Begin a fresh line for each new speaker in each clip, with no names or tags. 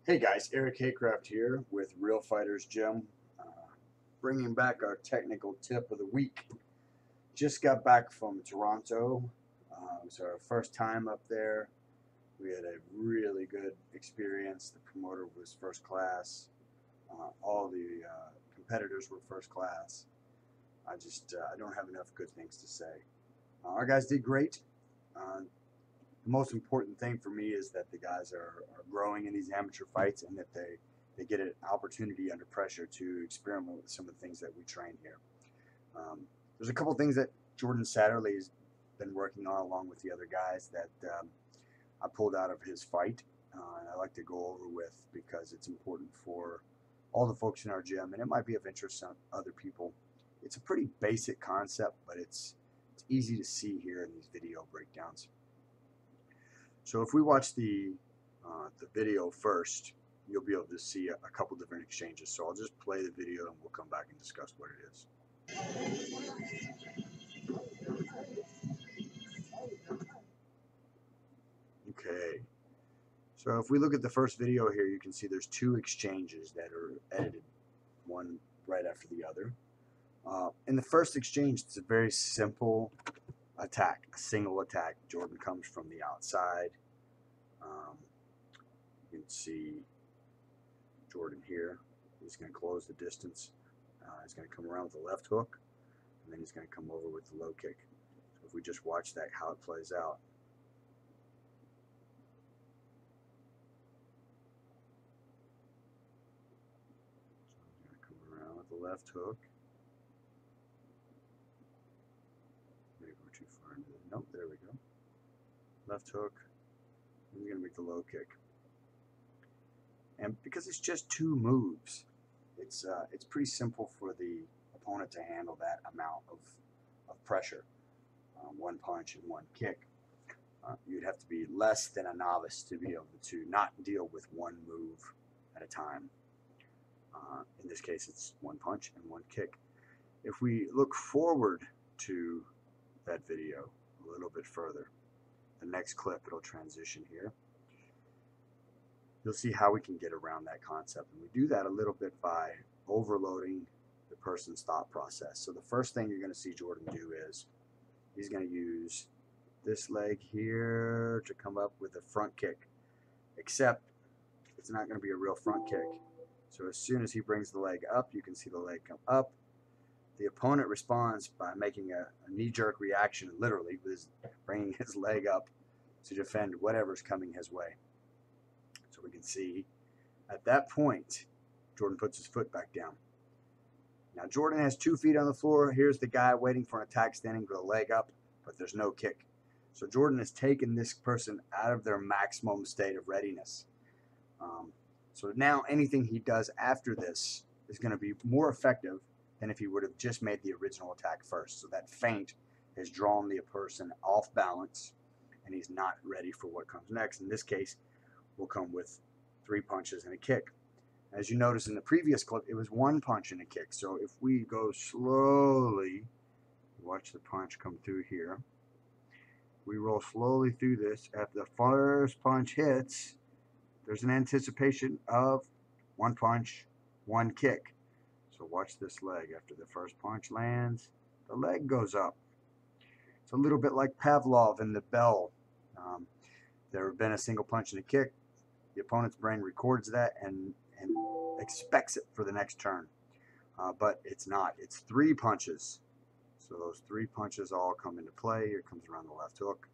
Hey guys, Eric Haycraft here with Real Fighters Gym, bringing back our technical tip of the week. Just got back from Toronto. It was our first time up there. We had a really good experience. The promoter was first class. All the competitors were first class. I don't have enough good things to say. Our guys did great. The most important thing for me is that the guys are growing in these amateur fights and that they get an opportunity under pressure to experiment with some of the things that we train here. There's a couple things that Jordan Satterley's been working on along with the other guys that I pulled out of his fight, and I like to go over with because it's important for all the folks in our gym, and it might be of interest to other people. It's a pretty basic concept, but it's easy to see here in these video breakdowns. So if we watch the video first, you'll be able to see a couple different exchanges. So I'll just play the video and we'll come back and discuss what it is. Okay. So if we look at the first video here, you can see there's two exchanges that are edited, one right after the other. In the first exchange, it's a very simple attack, a single attack. Jordan comes from the outside. You can see Jordan here. He's going to close the distance. He's going to come around with the left hook, and then he's going to come over with the low kick. So if we just watch that, how it plays out. So he's going to come around with the left hook. Maybe we're too far into it. Nope, there we go. Left hook. He's going to make the low kick. And because it's just two moves, it's pretty simple for the opponent to handle that amount of pressure. One punch and one kick. You'd have to be less than a novice to be able to not deal with one move at a time. In this case, it's one punch and one kick. If we look forward to that video a little bit further, the next clip, it'll transition here. You'll see how we can get around that concept. And we do that a little bit by overloading the person's thought process. So the first thing you're going to see Jordan do is he's going to use this leg here to come up with a front kick, except it's not going to be a real front kick. So as soon as he brings the leg up, you can see the leg come up. The opponent responds by making a knee-jerk reaction, literally, with bringing his leg up to defend whatever's coming his way. So we can see at that point, Jordan puts his foot back down. Now Jordan has 2 feet on the floor. Here's the guy waiting for an attack, standing with a leg up, but there's no kick. So Jordan has taken this person out of their maximum state of readiness. So now anything he does after this is going to be more effective than if he would have just made the original attack first. So that feint has drawn the person off balance, and he's not ready for what comes next. In this case, will come with 3 punches and a kick. As you notice in the previous clip, it was 1 punch and a kick. So if we go slowly, watch the punch come through here. We roll slowly through this. After the first punch hits, there's an anticipation of 1 punch, 1 kick. So watch this leg. After the first punch lands, the leg goes up. It's a little bit like Pavlov and the bell. There have been a single punch and a kick. The opponent's brain records that and expects it for the next turn. But it's not. It's 3 punches. So those 3 punches all come into play. Here comes around the left hook.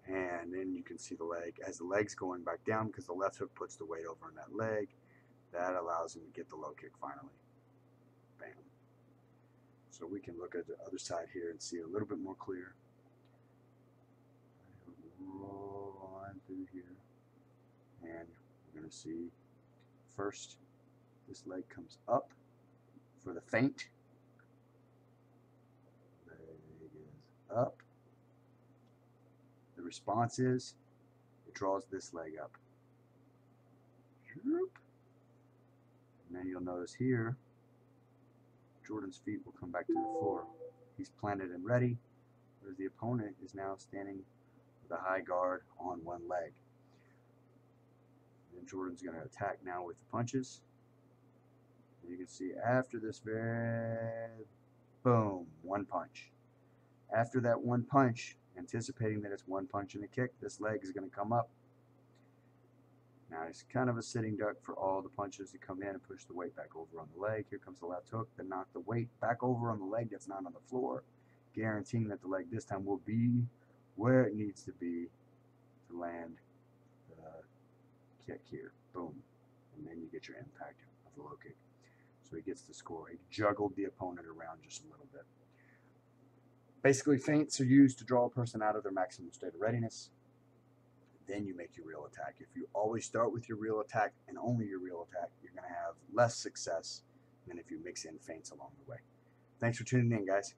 And then you can see the leg. As the leg's going back down, because the left hook puts the weight over on that leg, that allows him to get the low kick finally. Bam. So we can look at the other side here and see a little bit more clear. Roll on through here. And we're going to see first this leg comes up for the feint. Leg is up. The response is it draws this leg up. And then you'll notice here Jordan's feet will come back to the floor. He's planted and ready, whereas the opponent is now standing with a high guard on one leg. And Jordan's going to attack now with the punches. And you can see after this boom, one punch. After that one punch, anticipating that it's one punch and a kick, this leg is going to come up. Now it's kind of a sitting duck for all the punches to come in and push the weight back over on the leg. Here comes the left hook, then knock the weight back over on the leg that's not on the floor, guaranteeing that the leg this time will be where it needs to be to land the kick here. Boom. And then you get your impact of the low kick. So he gets the score. He juggled the opponent around just a little bit. Basically, feints are used to draw a person out of their maximum state of readiness. Then you make your real attack. If you always start with your real attack and only your real attack, you're going to have less success than if you mix in feints along the way. Thanks for tuning in, guys.